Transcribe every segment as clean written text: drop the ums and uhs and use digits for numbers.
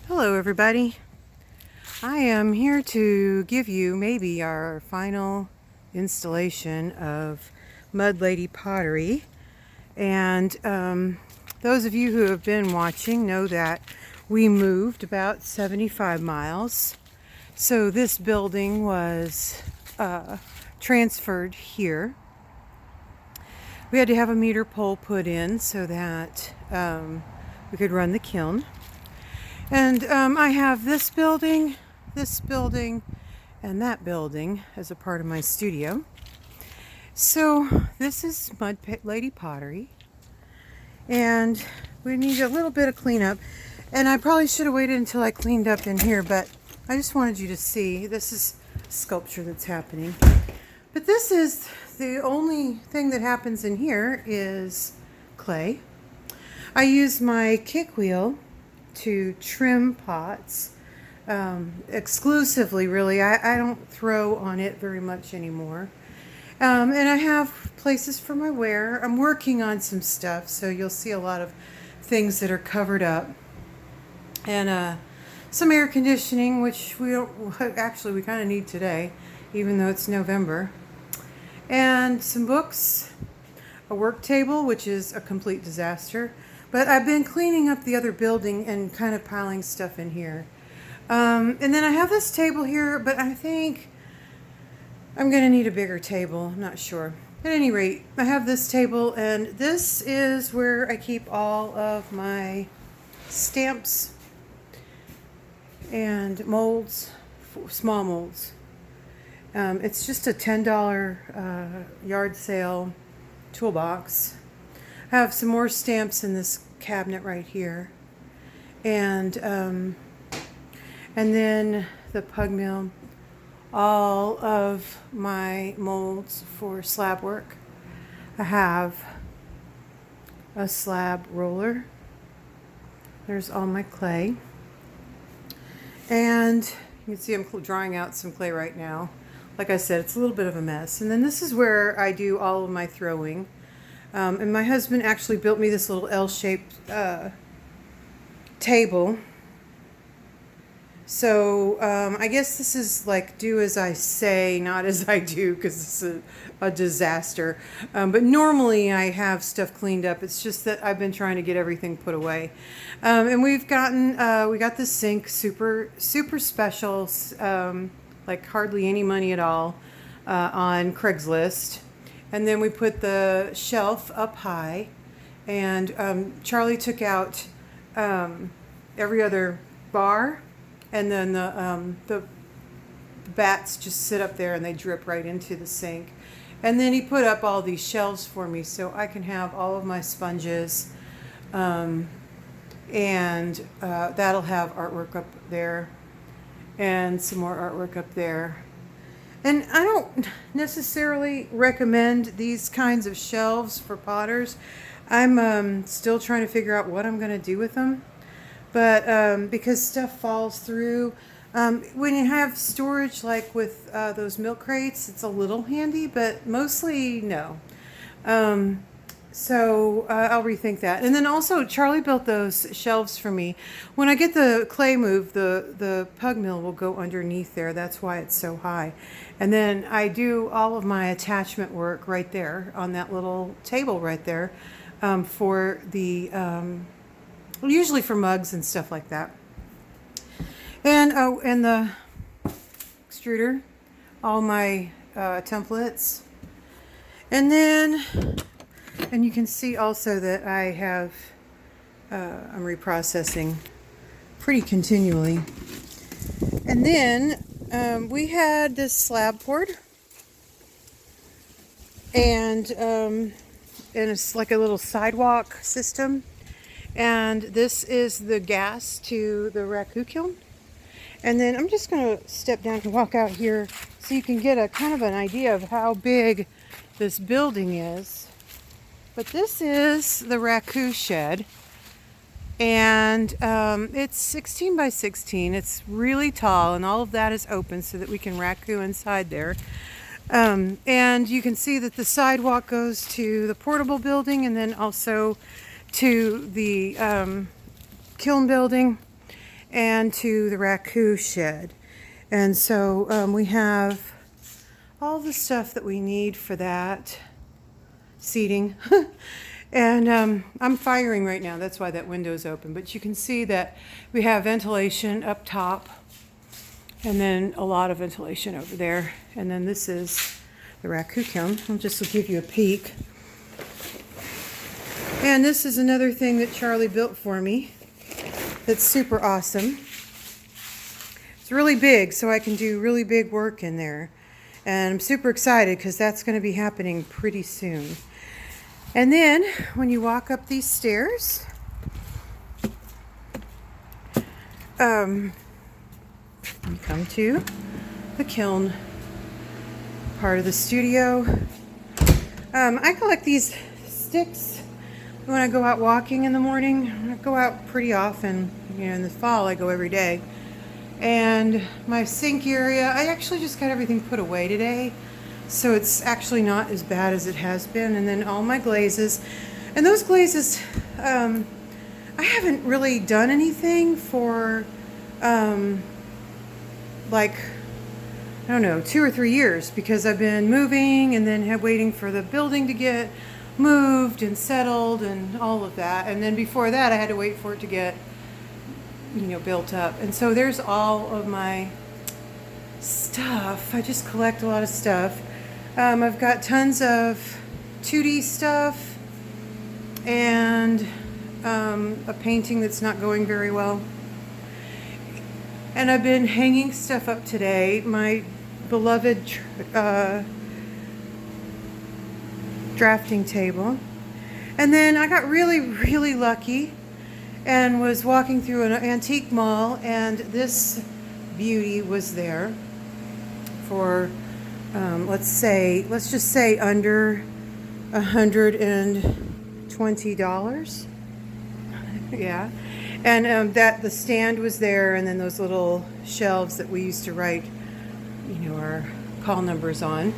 Hello everybody. I am here to give you maybe our final installation of MudLady Pottery. And those of you who have been watching know that we moved about 75 miles. So this building was transferred here. We had to have a meter pole put in so that we could run the kiln. And I have this building, and that building as a part of my studio. So this is MudLady Pottery, and we need a little bit of cleanup. And I probably should have waited until I cleaned up in here, but I just wanted you to see. This is sculpture that's happening. But this is the only thing that happens in here is clay. I use my kick wheel to trim pots exclusively, really. I don't throw on it very much anymore. And I have places for my wear. I'm working on some stuff, so you'll see a lot of things that are covered up. And some air conditioning, which we kind of need today, even though it's November. And some books, a work table, which is a complete disaster. But I've been cleaning up the other building and kind of piling stuff in here. And then I have this table here, but I think I'm going to need a bigger table. I'm not sure. At any rate, I have this table, and this is where I keep all of my stamps and molds, small molds. It's just a $10 yard sale toolbox. I have some more stamps in this cabinet right here, and then the pug mill, all of my molds for slab work. I have a slab roller. There's all my clay, and you can see I'm drawing out some clay right now. Like I said, it's a little bit of a mess. And then this is where I do all of my throwing. And my husband actually built me this little L-shaped table. So I guess this is like do as I say, not as I do, because it's a disaster. But normally I have stuff cleaned up. It's just that I've been trying to get everything put away. And we got this sink, super special, like hardly any money at all, on Craigslist. And then we put the shelf up high, and Charlie took out every other bar, and then the bats just sit up there and they drip right into the sink. And then he put up all these shelves for me so I can have all of my sponges, and that'll have artwork up there and some more artwork up there. And I don't necessarily recommend these kinds of shelves for potters. I'm still trying to figure out what I'm going to do with them. But because stuff falls through. When you have storage like with those milk crates, it's a little handy, but mostly no. So I'll rethink that. And then also Charlie built those shelves for me. When I get the clay moved, the pug mill will go underneath there. That's why it's so high. And then I do all of my attachment work right there on that little table right there, for the usually for mugs and stuff like that. And and the extruder, all my templates. And then you can see also that I have, I'm reprocessing pretty continually. And then we had this slab board, and it's like a little sidewalk system. And this is the gas to the raku kiln. And then I'm just going to step down and walk out here so you can get a kind of an idea of how big this building is. But this is the raku shed, and it's 16 by 16. It's really tall, and all of that is open so that we can raku inside there. And you can see that the sidewalk goes to the portable building and then also to the kiln building. and to the raccoon shed. And so we have all the stuff that we need for that seating. And I'm firing right now, that's why that window's open. But you can see that we have ventilation up top, and then a lot of ventilation over there. And then this is the raccoon kiln. I'll just give you a peek. And this is another thing that Charlie built for me that's super awesome. It's really big, so I can do really big work in there. And I'm super excited because that's going to be happening pretty soon. And then when you walk up these stairs, you come to the kiln part of the studio. I collect these sticks when I go out walking in the morning. I go out pretty often. You know, in the fall I go every day. And my sink area, I actually just got everything put away today. So it's actually not as bad as it has been. And then all my glazes. And those glazes, I haven't really done anything for, like, I don't know, 2 or 3 years, because I've been moving and then waiting for the building to get moved and settled and all of that. And then before that, I had to wait for it to get, you know, built up. And so there's all of my stuff. I just collect a lot of stuff. I've got tons of 2D stuff and a painting that's not going very well. And I've been hanging stuff up today. My beloved drafting table. And then I got really, really lucky and was walking through an antique mall, and this beauty was there for let's just say under $120. Yeah. And that the stand was there, and then those little shelves that we used to write, you know, our call numbers on.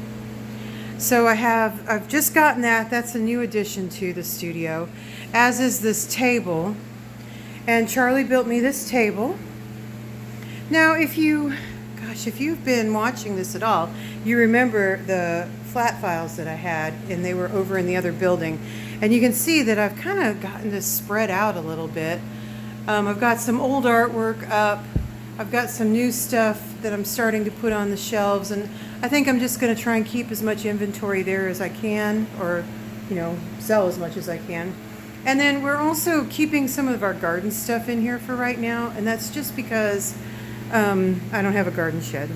So I've just gotten that. That's a new addition to the studio, as is this table. And Charlie built me this table. Now, if you've been watching this at all, you remember the flat files that I had, and they were over in the other building. And you can see that I've kind of gotten this spread out a little bit. I've got some old artwork up. I've got some new stuff that I'm starting to put on the shelves, and I think I'm just going to try and keep as much inventory there as I can, or, you know, sell as much as I can. And then we're also keeping some of our garden stuff in here for right now, and that's just because I don't have a garden shed.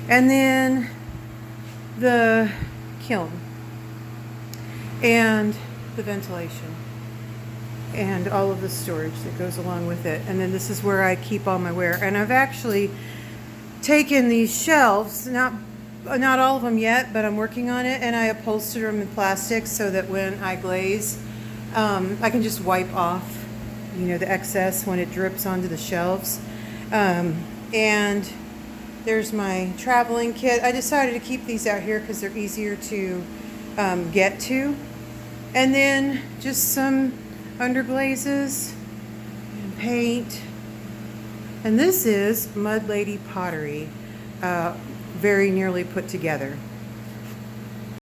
And then the kiln and the ventilation and all of the storage that goes along with it. And then this is where I keep all my ware. And I've actually taken these shelves, not all of them yet, but I'm working on it, and I upholstered them in plastic so that when I glaze, I can just wipe off, you know, the excess when it drips onto the shelves. And there's my traveling kit. I decided to keep these out here because they're easier to get to. And then just some underglazes and paint. And this is MudLady Pottery, very nearly put together.